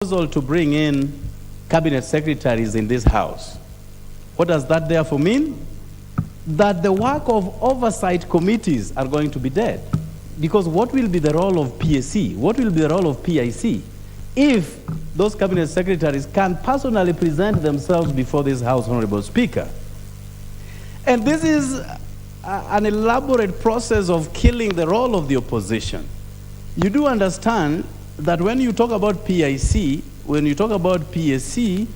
proposal to bring in cabinet secretaries in this house. What does that therefore mean? That the work of oversight committees are going to be dead. Because what will be the role of PSC? What will be the role of PIC if those cabinet secretaries can personally present themselves before this House, Honorable Speaker? And this is an elaborate process of killing the role of the opposition. You do understand that when you talk about PIC, when you talk about PSC,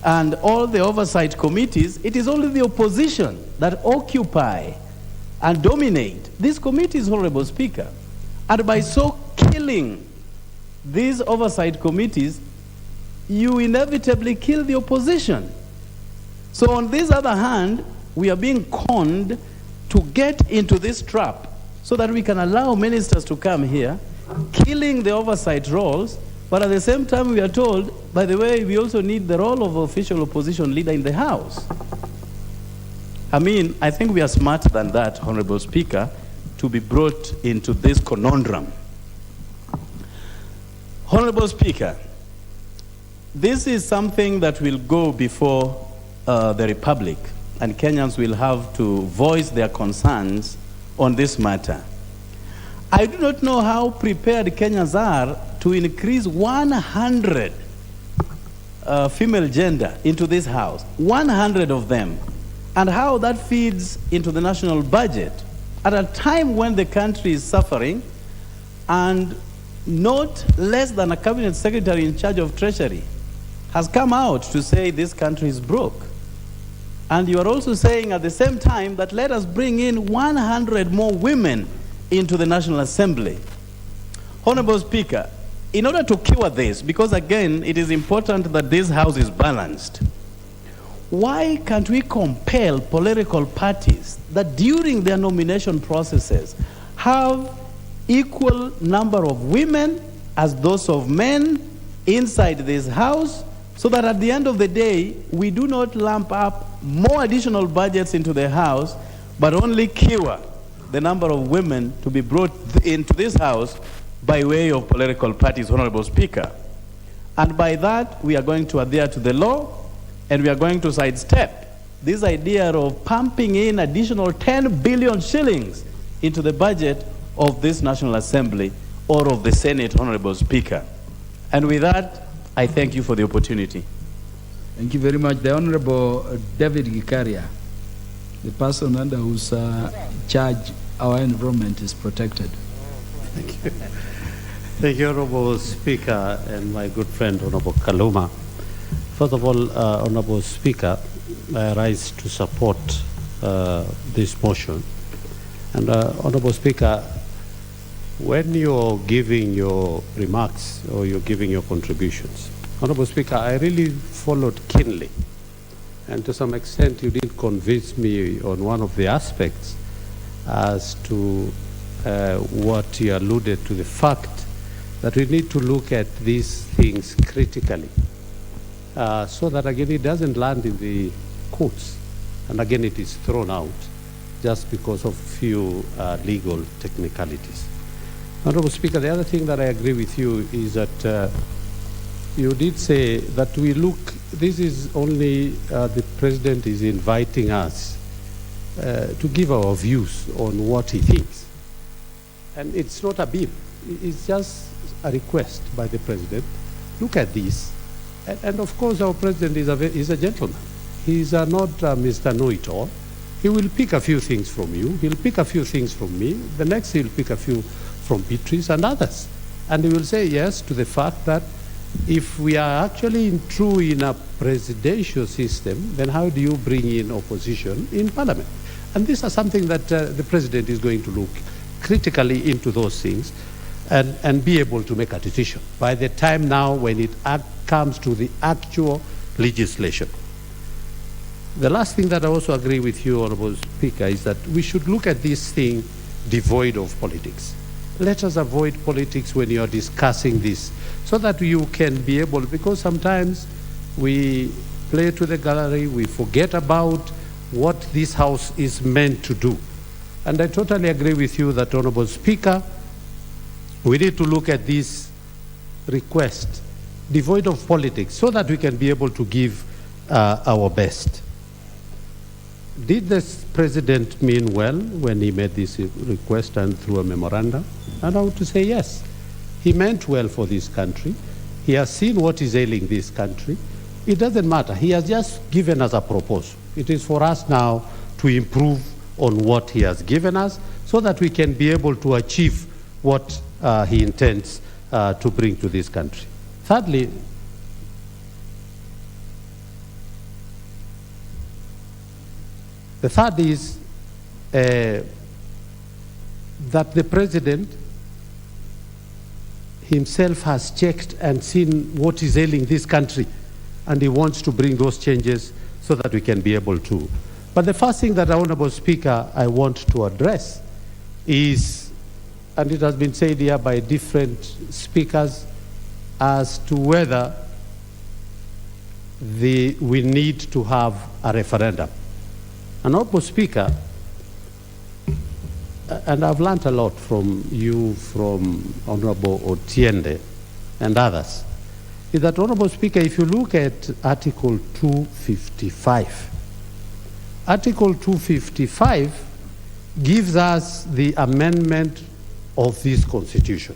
and all the oversight committees, it is only the opposition that occupy and dominate these committees, Honorable Speaker. And by so killing these oversight committees, you inevitably kill the opposition. So on this other hand, we are being conned to get into this trap so that we can allow ministers to come here, killing the oversight roles, but at the same time we are told, by the way, we also need the role of official opposition leader in the House. I mean, I think we are smarter than that, Honorable Speaker, to be brought into this conundrum. Honorable Speaker, this is something that will go before the Republic, and Kenyans will have to voice their concerns on this matter. I do not know how prepared Kenyans are to increase 100 female gender into this House, 100 of them, and how that feeds into the national budget at a time when the country is suffering and not less than a cabinet secretary in charge of Treasury has come out to say this country is broke. And you are also saying at the same time that let us bring in 100 more women into the National Assembly. Honorable Speaker, in order to cure this, because again, it is important that this House is balanced, why can't we compel political parties that during their nomination processes have equal number of women as those of men inside this House, so that at the end of the day, we do not lump up more additional budgets into the House, but only cure the number of women to be brought into this House by way of political parties, Honorable Speaker. And by that, we are going to adhere to the law, and we are going to sidestep this idea of pumping in additional 10 billion shillings into the budget of this National Assembly or of the Senate, Honorable Speaker. And with that, I thank you for the opportunity. Thank you very much. The Honorable David Gikaria, the person under whose charge our environment is protected. Thank you. Thank you, Honorable Speaker, and my good friend, Honorable Kaluma. First of all, Honorable Speaker, I rise to support this motion. And Honorable Speaker, when you're giving your remarks or you're giving your contributions, Honorable Speaker, I really followed keenly. And to some extent, you did convince me on one of the aspects as to what you alluded to, the fact that we need to look at these things critically so that, again, it doesn't land in the courts. And, again, it is thrown out just because of few legal technicalities. Honorable Speaker, the other thing that I agree with you is that you did say that we look, this is only the President is inviting us to give our views on what he thinks. And it's not a bill, it's just a request by the President. Look at this. And of course, our President is a gentleman. He's not Mr. Know-it-all. He will pick a few things from you, he'll pick a few things from me, the next he'll pick a few from Beatrice and others. And he will say yes to the fact that if we are actually true in a presidential system, then how do you bring in opposition in Parliament? And this is something that the President is going to look critically into those things and be able to make a decision by the time now when it comes to the actual legislation. The last thing that I also agree with you, Honorable Speaker, is that we should look at this thing devoid of politics. Let us avoid politics when you are discussing this so that you can be able, because sometimes we play to the gallery, we forget about what this House is meant to do. And I totally agree with you that, Honorable Speaker, we need to look at this request devoid of politics, so that we can be able to give our best. Did this president mean well when he made this request and through a memorandum? And I would say yes. He meant well for this country. He has seen what is ailing this country. It doesn't matter. He has just given us a proposal. It is for us now to improve on what he has given us so that we can be able to achieve what he intends to bring to this country. Thirdly, the third is that the president himself has checked and seen what is ailing this country, and he wants to bring those changes so that we can be able to. But the first thing that, Honorable Speaker, I want to address is, and it has been said here by different speakers, as to whether we need to have a referendum. Honorable Speaker, and I've learned a lot from you, from Honorable Otiende and others, is that, Honorable Speaker, if you look at Article 255, Article 255 gives us the amendment of this Constitution.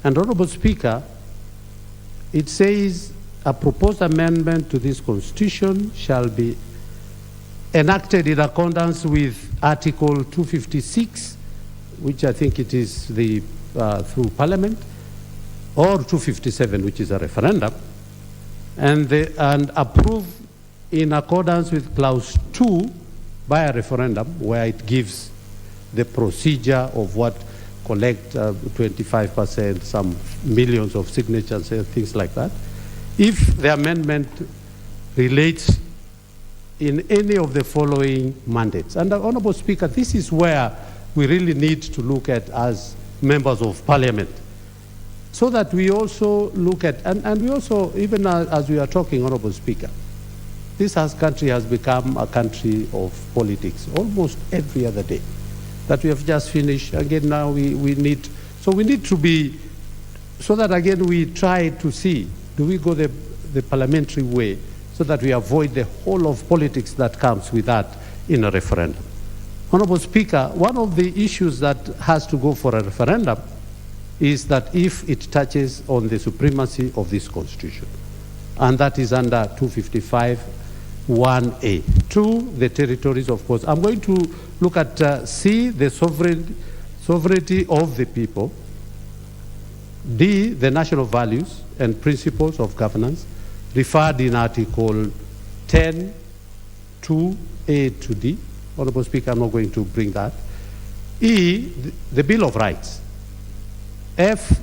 And, Honorable Speaker, it says a proposed amendment to this Constitution shall be enacted in accordance with Article 256, which I think it is through Parliament, or 257, which is a referendum, and approved in accordance with Clause 2 by a referendum, where it gives the procedure of what collect 25%, some millions of signatures, and things like that. If the amendment relates in any of the following mandates. And Honorable Speaker, this is where we really need to look at as members of Parliament, so that we also look at, and we also, even as we are talking, Honorable Speaker, this country has become a country of politics almost every other day. That we have just finished, again now we need to be, so that again we try to see, do we go the parliamentary way, so that we avoid the whole of politics that comes with that in a referendum. Honorable Speaker, one of the issues that has to go for a referendum is that if it touches on the supremacy of this Constitution, and that is under 255(1)(a). 2, the territories, of course. I'm going to look at C, the sovereignty of the people. D, the national values and principles of governance, referred in Article 10, 2A to D. Honorable Speaker, I'm not going to bring that. E, the Bill of Rights. F,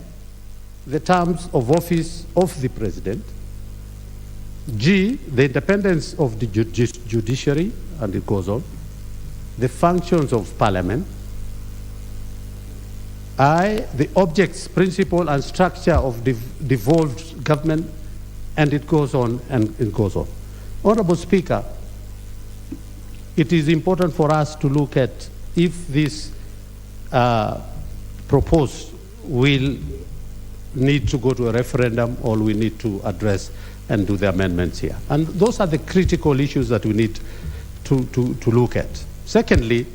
the terms of office of the President. G, the independence of the judiciary, and it goes on. The functions of Parliament. I, the objects, principle, and structure of devolved government, and it goes on and it goes on. Honorable Speaker, it is important for us to look at if this proposed will need to go to a referendum, or we need to address and do the amendments here. And those are the critical issues that we need to look at. Secondly,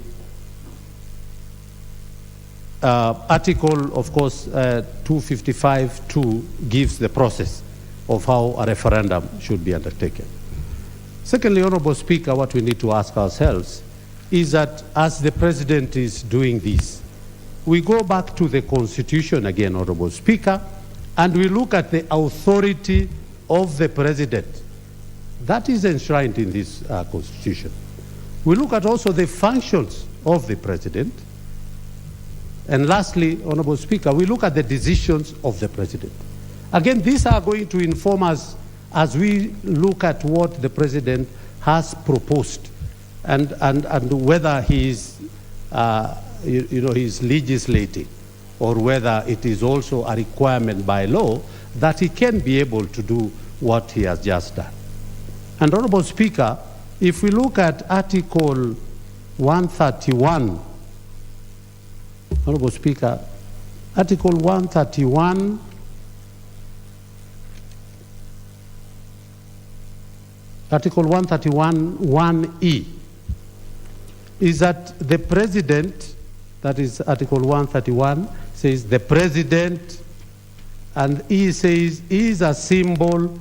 Article, of course, 255(2) gives the process of how a referendum should be undertaken. Secondly, Honorable Speaker, what we need to ask ourselves is that as the President is doing this, we go back to the Constitution again, Honorable Speaker, and we look at the authority of the President. That is enshrined in this Constitution. We look at also the functions of the President. And lastly, Honorable Speaker, we look at the decisions of the President. Again, these are going to inform us as we look at what the President has proposed, and whether he is, he's legislating, or whether it is also a requirement by law that he can be able to do what he has just done. And Honorable Speaker, if we look at Article 131, Honorable Speaker, Article 131 Article 131(1)(e), is that the president, that is Article 131, says the president, and E says is a symbol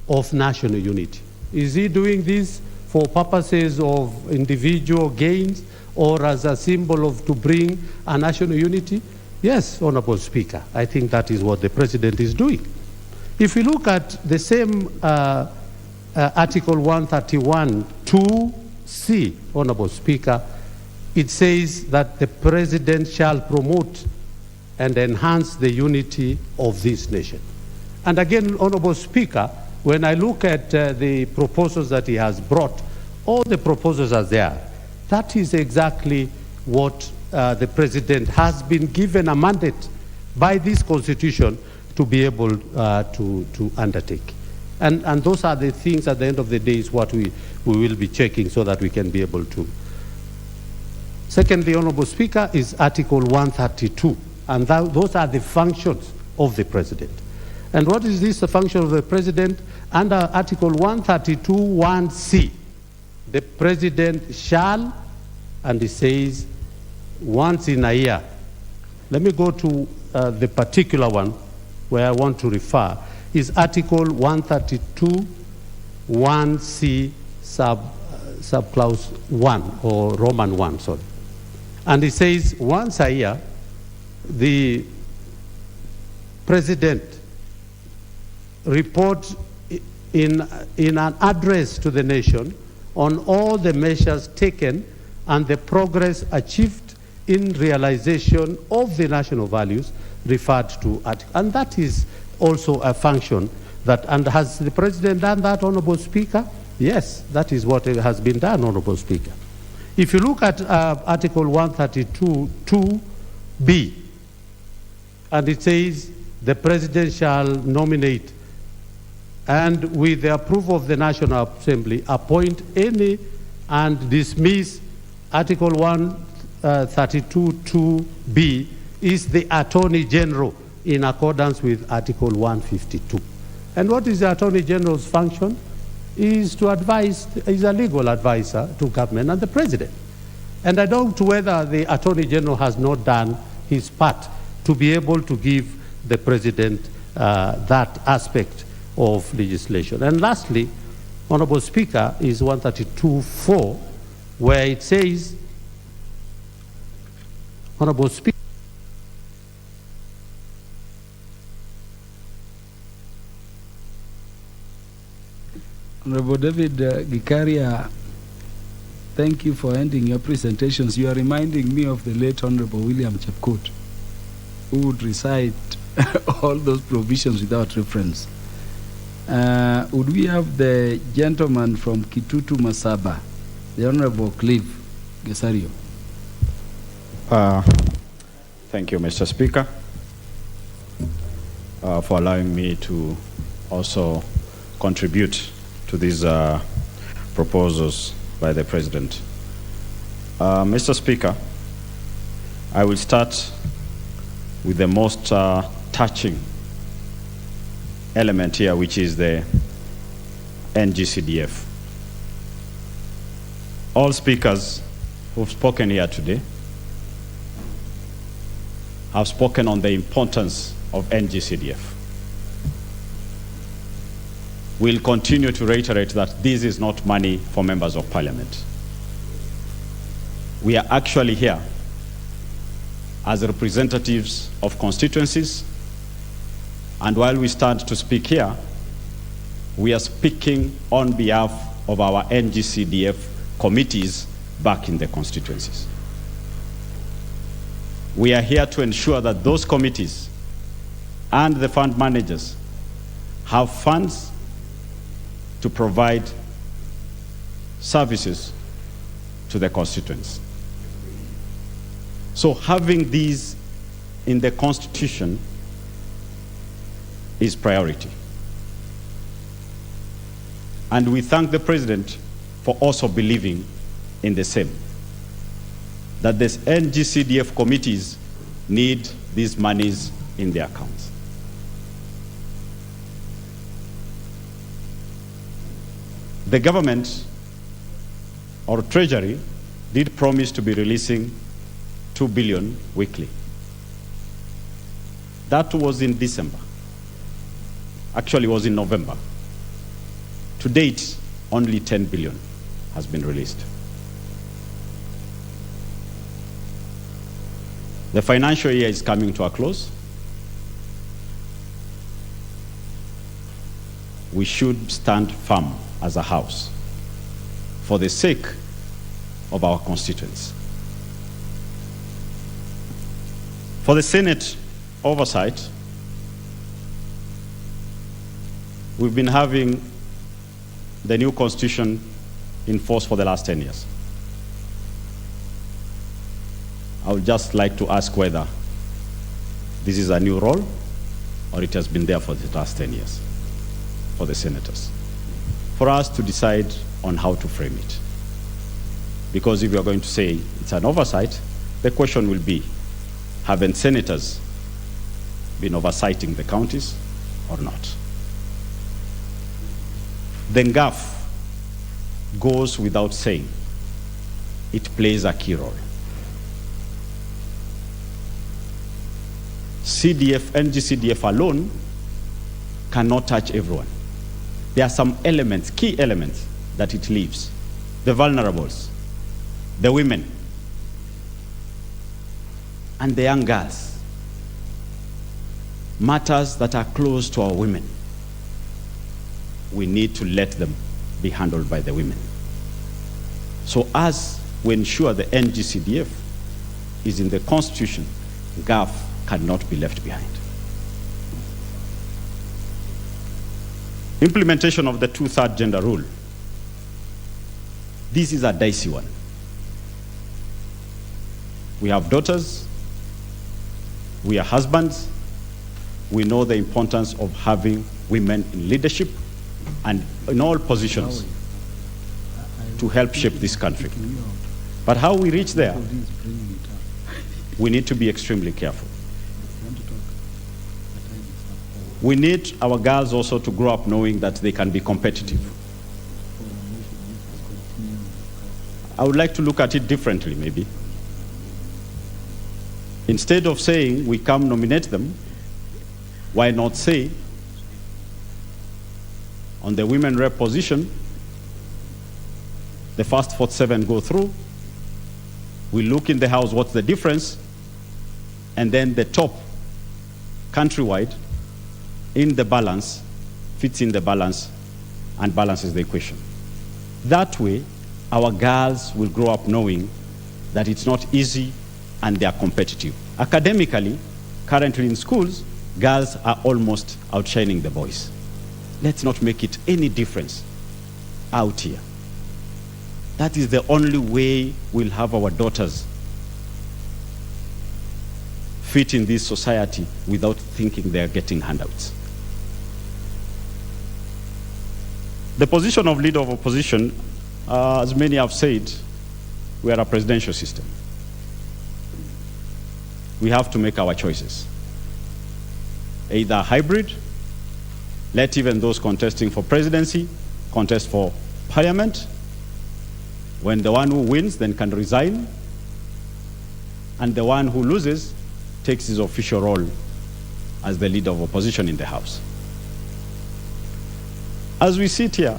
of national unity. Is he doing this for purposes of individual gains or as a symbol of to bring a national unity? Yes, Honorable Speaker, I think that is what the president is doing. If we look at the same Article 131(2)(c), Honorable Speaker, it says that the president shall promote and enhance the unity of this nation. And again, Honorable Speaker, when I look at the proposals that he has brought, all the proposals are there. That is exactly what the president has been given a mandate by this constitution to be able to undertake. And those are the things at the end of the day is what we will be checking so that we can be able to. Secondly, Honorable Speaker, is Article 132, and those are the functions of the president. And what is this, the function of the president? Under Article 132(1)(c), the president shall, and it says once in a year. Let me go to the particular one where I want to refer, is Article 132(1)(c) subclause 1, or Roman 1, sorry. And it says once a year, the president report in an address to the nation on all the measures taken and the progress achieved in realization of the national values referred to article. And that is also a function that, and has the president done that, Honorable Speaker? Yes, that is what has been done, Honorable Speaker. If you look at Article 132(2)(b), and it says the president shall nominate and with the approval of the National Assembly appoint any and dismiss. Article 132(2)(b) is the Attorney General in accordance with Article 152. And what is the Attorney General's function? Is to advise, is a legal advisor to government and the president. And I doubt whether the Attorney General has not done his part to be able to give the president that aspect of legislation. And lastly, Honorable Speaker, is 132(4), where it says, Honorable Speaker, Honorable David Gikaria, thank you for ending your presentations. You are reminding me of the late Honorable William Chepkut, who would recite all those provisions without reference. Would we have the gentleman from Kitutu Masaba, the Honorable Clive Gesario? Thank you, Mr. Speaker, for allowing me to also contribute to these proposals by the President. Mr. Speaker, I will start with the most touching element here, which is the NGCDF. All speakers who've spoken here today have spoken on the importance of NGCDF. We'll continue to reiterate that this is not money for members of parliament. We are actually here as representatives of constituencies, and while we stand to speak here, we are speaking on behalf of our NGCDF committees back in the constituencies. We are here to ensure that those committees and the fund managers have funds to provide services to the constituents. So having these in the Constitution is priority. And we thank the President for also believing in the same, that the NGCDF committees need these monies in their accounts. the government or Treasury did promise to be releasing 2 billion weekly. That was in December. Actually, it was in November. To date, only 10 billion has been released. The financial year is coming to a close. We should stand firm as a house for the sake of our constituents. For the Senate oversight, we've been having the new constitution in force for the last 10 years. I would just like to ask whether this is a new role or it has been there for the last 10 years for the senators, for us to decide on how to frame it. Because if you are going to say it's an oversight, the question will be, haven't senators been oversighting the counties or not? The NGAF goes without saying. It plays a key role. CDF, NGCDF alone cannot touch everyone. There are some elements, key elements, that it leaves. The vulnerables, the women, and the young girls. Matters that are close to our women. We need to let them be handled by the women. So as we ensure the NGCDF is in the Constitution, GAF cannot be left behind. Implementation of the 2/3 gender rule. This is a dicey one. We have daughters, we are husbands, we know the importance of having women in leadership and in all positions to help shape this country. But how we reach there, we need to be extremely careful. We need our girls also to grow up knowing that they can be competitive. I would like to look at it differently, maybe. Instead of saying we come nominate them, why not say on the women rep position, the first 47 go through, we look in the house what's the difference, and then the top countrywide in the balance, fits in the balance and balances the equation. That way, our girls will grow up knowing that it's not easy and they are competitive. Academically, currently in schools, girls are almost outshining the boys. Let's not make it any difference out here. That is the only way we'll have our daughters fit in this society without thinking they're getting handouts. The position of leader of opposition, as many have said, we are a presidential system. We have to make our choices. Either hybrid, let even those contesting for presidency contest for parliament. When the one who wins then can resign, and the one who loses takes his official role as the leader of opposition in the House. As we sit here,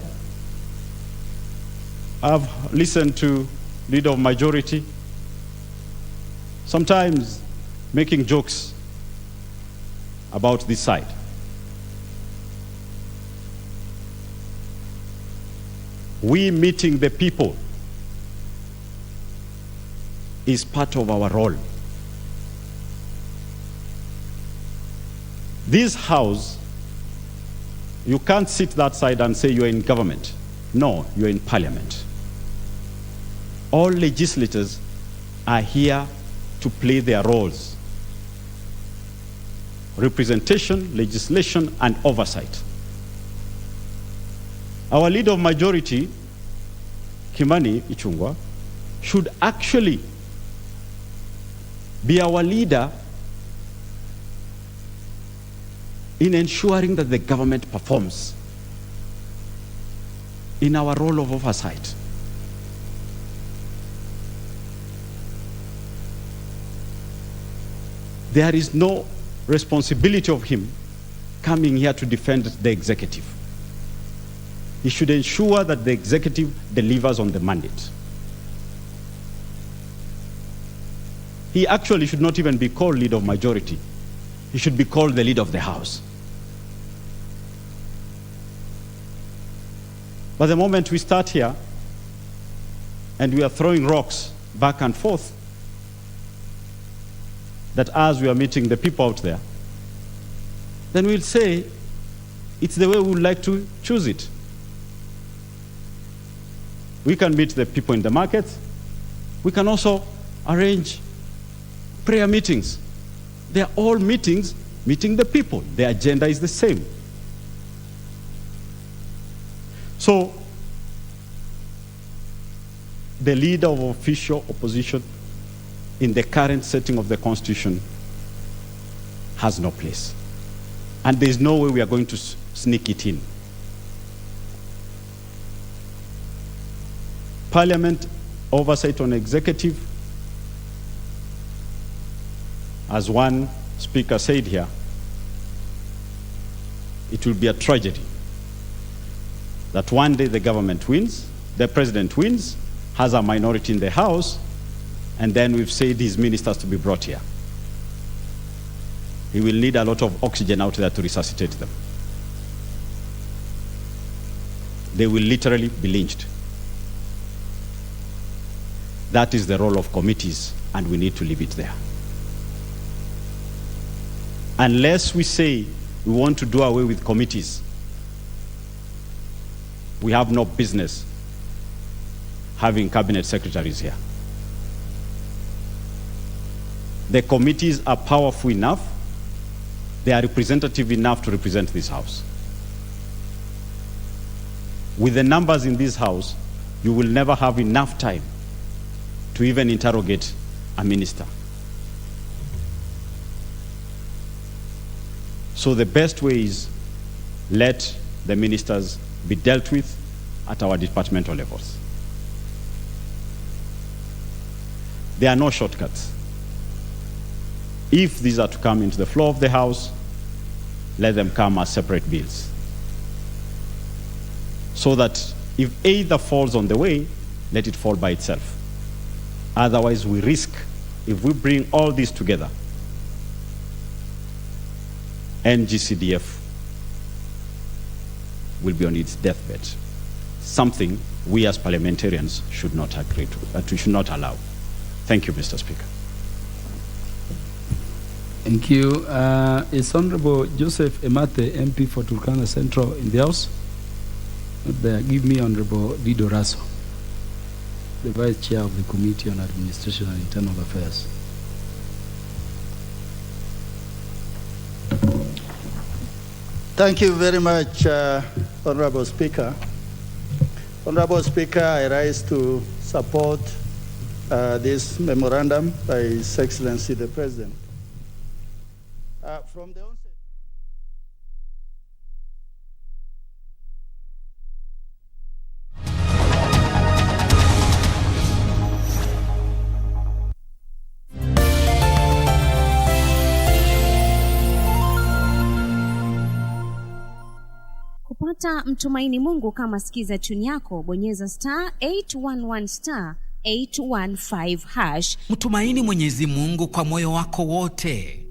I've listened to leader of majority, sometimes making jokes about this side. We meeting the people is part of our role. This house, you can't sit that side and say you're in government. No, you're in parliament. All legislators are here to play their roles. Representation, legislation, and oversight. Our leader of majority, Kimani Ichung'wah, should actually be our leader in ensuring that the government performs. in our role of oversight. There is no responsibility of him coming here to defend the executive. He should ensure that the executive delivers on the mandate. He actually should not even be called leader of majority. He should be called the leader of the House. But the moment we start here and we are throwing rocks back and forth, that as we are meeting the people out there, then we'll say it's the way we would like to choose it. We can meet the people in the market. We can also arrange prayer meetings. They are all meetings meeting the people. The agenda is the same. So, the leader of official opposition in the current setting of the Constitution has no place. And there's no way we are going to sneak it in. Parliament oversight on executive, as one speaker said here, it will be a tragedy that one day the government wins, the president wins, has a minority in the House, and then we've said his ministers to be brought here. He will need a lot of oxygen out there to resuscitate them. They will literally be lynched. That is the role of committees, and we need to leave it there. Unless we say we want to do away with committees, we have no business having cabinet secretaries here. The committees are powerful enough, they are representative enough to represent this House. With the numbers in this House, you will never have enough time to even interrogate a minister. So the best way is let the ministers be dealt with at our departmental levels. There are no shortcuts. If these are to come into the floor of the House, let them come as separate bills. So that if either falls on the way, let it fall by itself. Otherwise, we risk, if we bring all this together, NGCDF will be on its deathbed. Something we as parliamentarians should not agree to, that we should not allow. Thank you, Mr. Speaker. Thank you. Is Honorable Joseph Emate, MP for Turkana Central, in the House? Not there. Give me Honorable Dido Raso, the Vice Chair of the Committee on Administration and Internal Affairs. Thank you very much, Honorable Speaker. Honorable Speaker, I rise to support this memorandum by His Excellency the President. From the onset, kupata mtumaini Mungu kama sikiza tuni yako, bonyeza *811 *815 #. Mtumaini Mwenyezi Mungu kwa moyo wako wote.